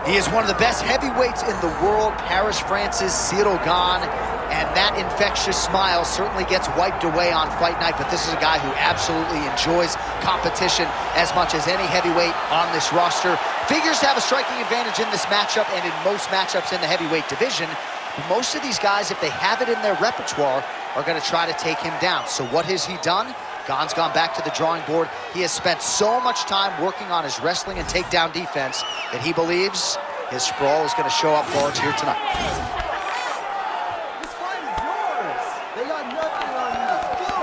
He is one of the best heavyweights in the world, Paris, France's Ciryl Gane, and that infectious smile certainly gets wiped away on fight night, but this is a guy who absolutely enjoys competition as much as any heavyweight on this roster. Figures to have a striking advantage in this matchup and in most matchups in the heavyweight division. Most of these guys, if they have it in their repertoire, are going to try to take him down. So what has he done? Gane's gone back to the drawing board. He has spent so much time working on his wrestling and takedown defense that he believes his sprawl is going to show up large here tonight. This fight is yours. They got nothing on you. Let's go.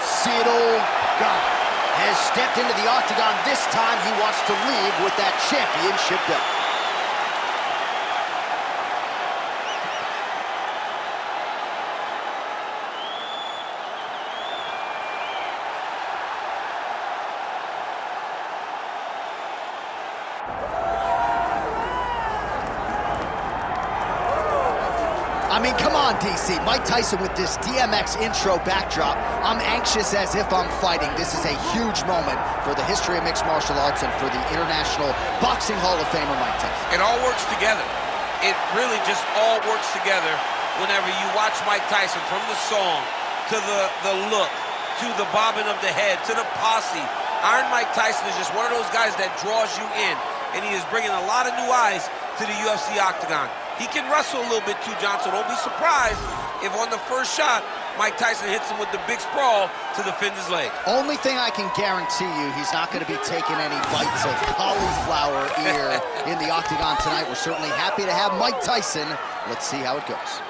Ciryl Gane has stepped into the octagon. This time he wants to leave with that championship belt. I mean, come on, DC. Mike Tyson with this DMX intro backdrop. I'm anxious as if I'm fighting. This is a huge moment for the history of mixed martial arts and for the International Boxing Hall of Famer Mike Tyson. It all works together. It really just all works together whenever you watch Mike Tyson, from the song to the look to the bobbing of the head to the posse. Iron Mike Tyson is just one of those guys that draws you in, and he is bringing a lot of new eyes to the UFC octagon. He can wrestle a little bit too, John, so don't be surprised if on the first shot, Mike Tyson hits him with the big sprawl to defend his leg. Only thing I can guarantee you, he's not going to be taking any bites of cauliflower ear in the octagon tonight. We're certainly happy to have Mike Tyson. Let's see how it goes.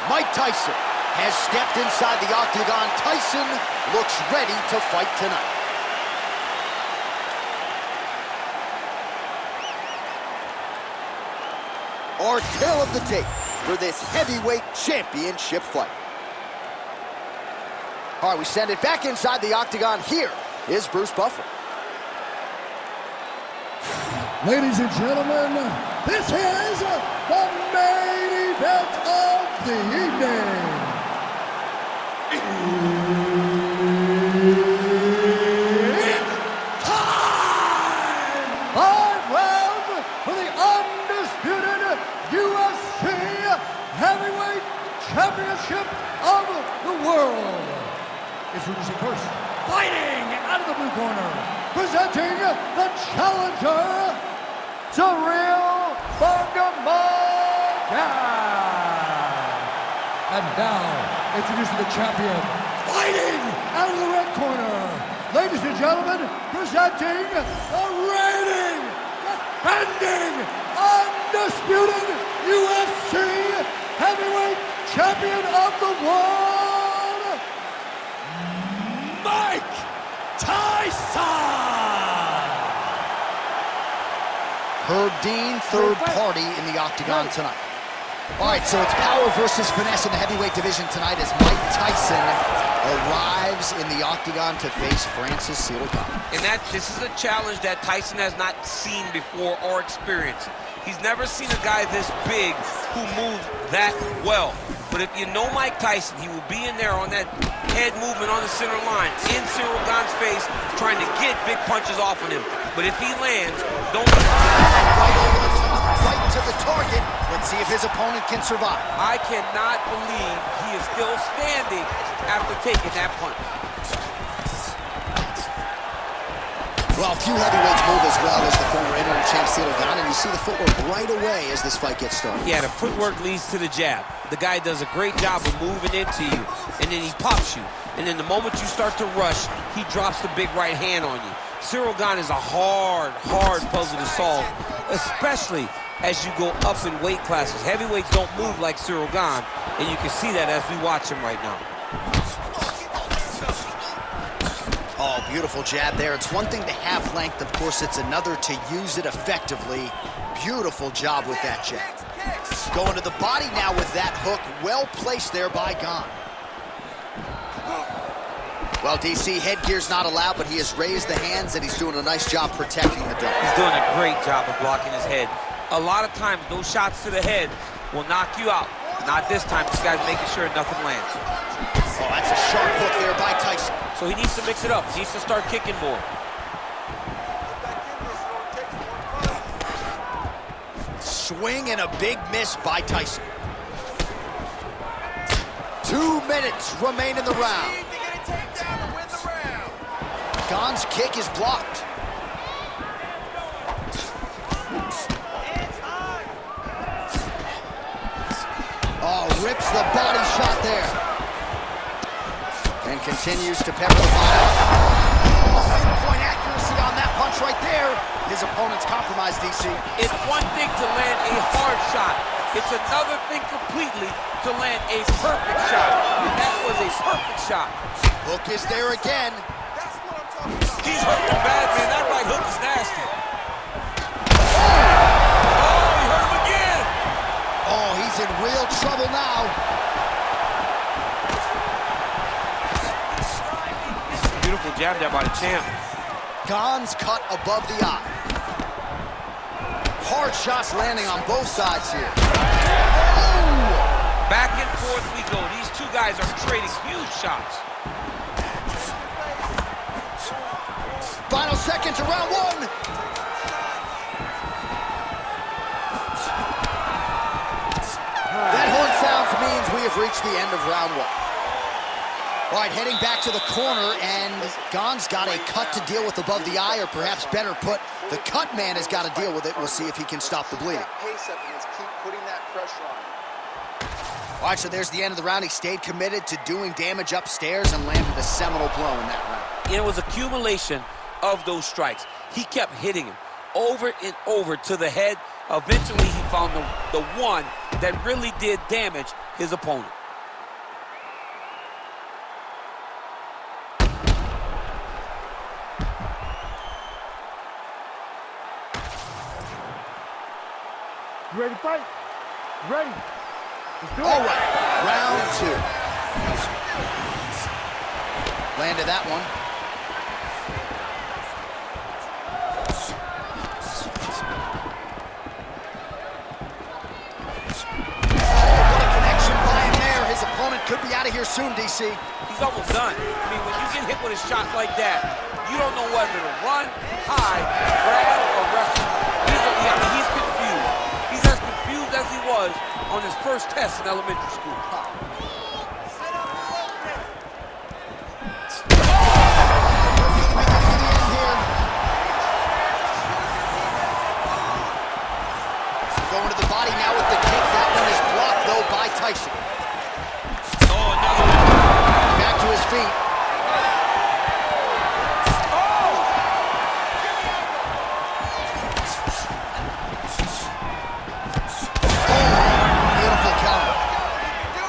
Mike Tyson has stepped inside the octagon. Tyson looks ready to fight tonight. Our tale of the tape for this heavyweight championship fight. All right, we send it back inside the octagon. Here is Bruce Buffer. Ladies and gentlemen, this is the main event of the evening. It's time! 5 rounds for the undisputed UFC Heavyweight Championship of the world. Introducing first, fighting out of the blue corner, presenting the challenger, Ciryl Gane. And now, introducing the champion, fighting out of the red corner. Ladies and gentlemen, presenting the reigning, defending, undisputed UFC Heavyweight Champion of the world, Mike Tyson! Herb Dean, third party in the octagon tonight. All right, so it's power versus finesse in the heavyweight division tonight as Mike Tyson arrives in the octagon to face France's Ciryl Gane. And this is a challenge that Tyson has not seen before or experienced. He's never seen a guy this big who moves that well. But if you know Mike Tyson, he will be in there on that head movement on the center line, in Ciryl Gane's face, trying to get big punches off of him. But if he lands, don't... Right to the target. Let's see if his opponent can survive. I cannot believe he is still standing after taking that punch. Well, few heavyweights move as well as the former interim champ Ciryl Gane, and you see the footwork right away as this fight gets started. Yeah, the footwork leads to the jab. The guy does a great job of moving into you, and then he pops you. And then the moment you start to rush, he drops the big right hand on you. Ciryl Gane is a hard puzzle to solve, especially as you go up in weight classes. Heavyweights don't move like Ciryl Gane, and you can see that as we watch him right now. Oh, beautiful jab there. It's one thing to have length, of course, it's another to use it effectively. Beautiful job with that jab. Going to the body now with that hook, well placed there by Gane. Well, DC, headgear's not allowed, but he has raised the hands, and he's doing a nice job protecting the dome. He's doing a great job of blocking his head. A lot of times, those shots to the head will knock you out. Not this time. This guy's making sure nothing lands. Oh, that's a sharp hook there by Tyson. So he needs to mix it up. He needs to start kicking more. Swing and a big miss by Tyson. 2 minutes remain in the round. Gane's kick is blocked. Oh, rips the body shot there. And continues to pepper the body. Pinpoint accuracy on that punch right there. His opponent's compromised, DC. It's one thing to land a hard shot. It's another thing completely to land a perfect shot. And that was a perfect shot. Hook is there again. He's hurting bad, man. That right hook is nasty. Oh, he hurt him again. Oh, he's in real trouble now. Beautiful jab there by the champ. Gane's cut above the eye. Hard shots landing on both sides here. Oh! Back and forth we go. These two guys are trading huge shots. Final seconds of round one. That horn sounds means we have reached the end of round one. All right, heading back to the corner, and Gane's got a cut to deal with above the eye, or perhaps better put, the cut man has got to deal with it. We'll see if he can stop the bleeding. Keep putting that pressure on him. All right, so there's the end of the round. He stayed committed to doing damage upstairs and landed a seminal blow in that round. It was accumulation of those strikes. He kept hitting him over and over to the head. Eventually, he found the one that really did damage his opponent. You ready to fight? Ready. Let's do it. All right, round two. Landed that one. What a connection by him there. His opponent could be out of here soon, DC. He's almost done. I mean, when you get hit with a shot like that, you don't know whether to run, hide, grab, or wrestle. He's confused. He's as confused as he was on his first test in elementary school. Going to the body now with the kick. That one is blocked, though, by Tyson. Oh, another one. Back to his feet. Beautiful counter. He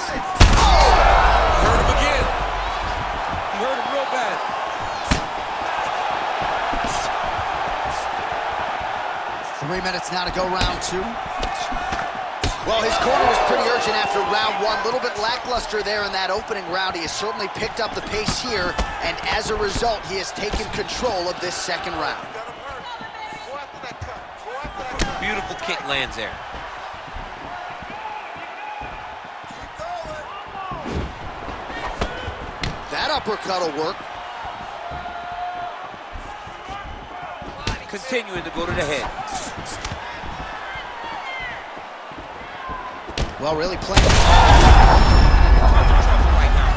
hurt him again. He hurt him real bad. 3 minutes now to go round two. Well, his corner was pretty urgent after round one. A little bit lackluster there in that opening round. He has certainly picked up the pace here, and as a result, he has taken control of this second round. Beautiful kick lands there. That uppercut will work. Continuing to go to the head. Well, really playing. Right now.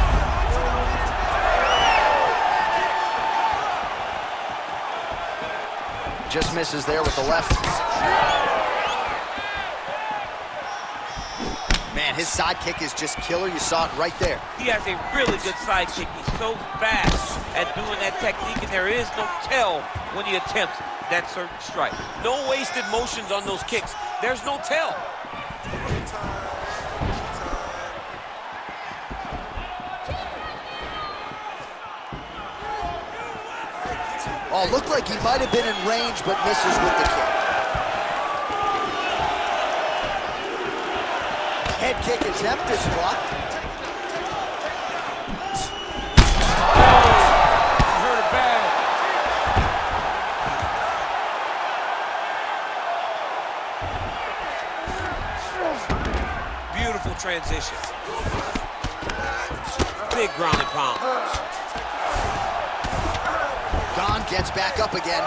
Just misses there with the left. Man, his side kick is just killer. You saw it right there. He has a really good side kick. He's so fast at doing that technique, and there is no tell when he attempts that certain strike. No wasted motions on those kicks. There's no tell. Oh, looked like he might have been in range, but misses with the kick. Head kick attempt is blocked. Beautiful transition. Big ground and pound. Gane gets back up again.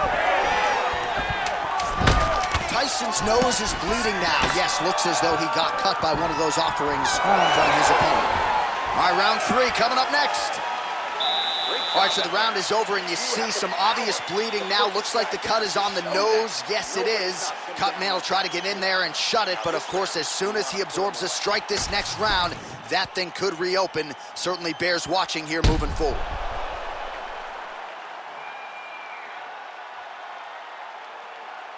Tyson's nose is bleeding now. Yes, looks as though he got cut by one of those offerings from his opponent. All right, round 3 coming up next. All right, so the round is over, and you see some obvious bleeding now. Looks like the cut is on the nose. Yes, it is. Cutman will try to get in there and shut it, but of course, as soon as he absorbs a strike this next round, that thing could reopen. Certainly bears watching here moving forward.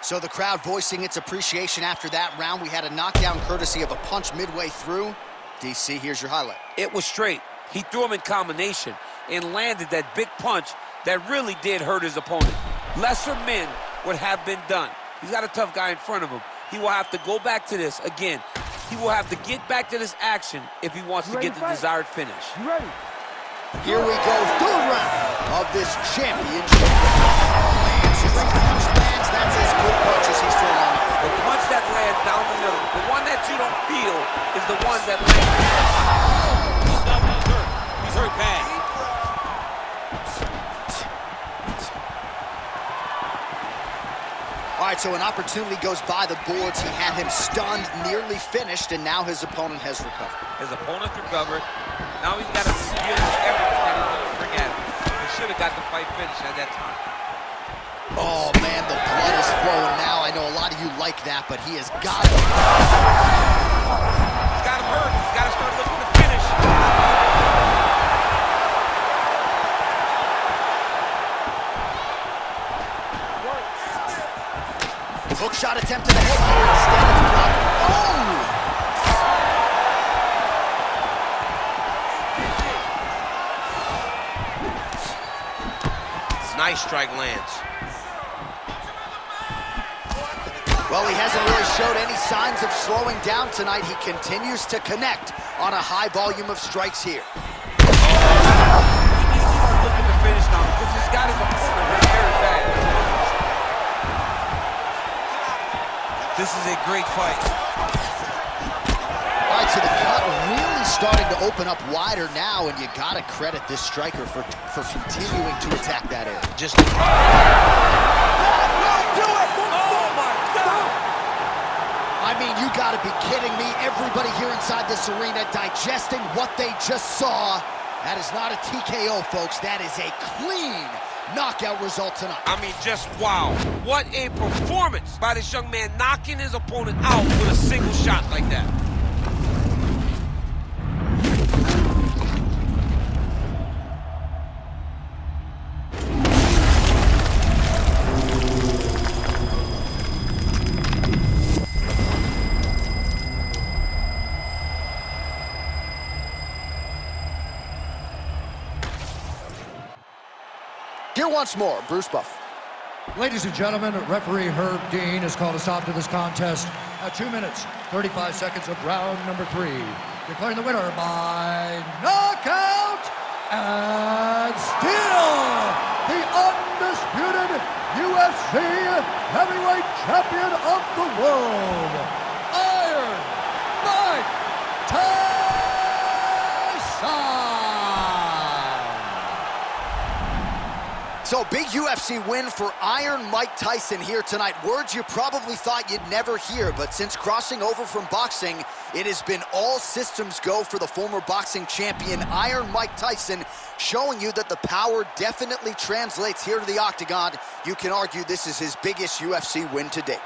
So the crowd voicing its appreciation after that round. We had a knockdown courtesy of a punch midway through. DC, here's your highlight. It was straight. He threw him in combination and landed that big punch that really did hurt his opponent. Lesser men would have been done. He's got a tough guy in front of him. He will have to go back to this again. He will have to get back to this action if he wants to get the desired finish. You ready? Here we go, third round of this championship. That's as good punch as he's thrown on. The punch that lands down the middle, the one that you don't feel, is the one that lands. He's not hurt. He's hurt bad. All right, so an opportunity goes by the boards. He had him stunned, nearly finished, and now his opponent has recovered. His opponent's recovered. Now he's got to deal with everything that he's going to bring at him. He should have got the fight finished at that time. Oh, man, the blood is flowing now. I know a lot of you like that, but he has got to... He's got him hurt. He's got to start looking to finish. Hook shot attempt to the head here. Instead, it's blocked. Oh! Nice strike lands. Well, he hasn't really showed any signs of slowing down tonight. He continues to connect on a high volume of strikes here. He needs to start looking to finish now because he's got his opponent very bad. This is a great fight. All right, so the cut really starting to open up wider now, and you got to credit this striker for continuing to attack that area. Just that will do it! oh my God! I mean, you got to be kidding me. Everybody here inside this arena digesting what they just saw. That is not a TKO, folks. That is a clean knockout result tonight. I mean, just wow. What a performance by this young man, knocking his opponent out with a single shot like that. Here once more, Bruce Buff. Ladies and gentlemen, referee Herb Dean has called a stop to this contest at 2 minutes, 35 seconds of round number 3. Declaring the winner by knockout and still the undisputed UFC heavyweight champion of the world, Iron Mike Tyson. So, big UFC win for Iron Mike Tyson here tonight. Words you probably thought you'd never hear, but since crossing over from boxing, it has been all systems go for the former boxing champion, Iron Mike Tyson, showing you that the power definitely translates here to the octagon. You can argue this is his biggest UFC win to date.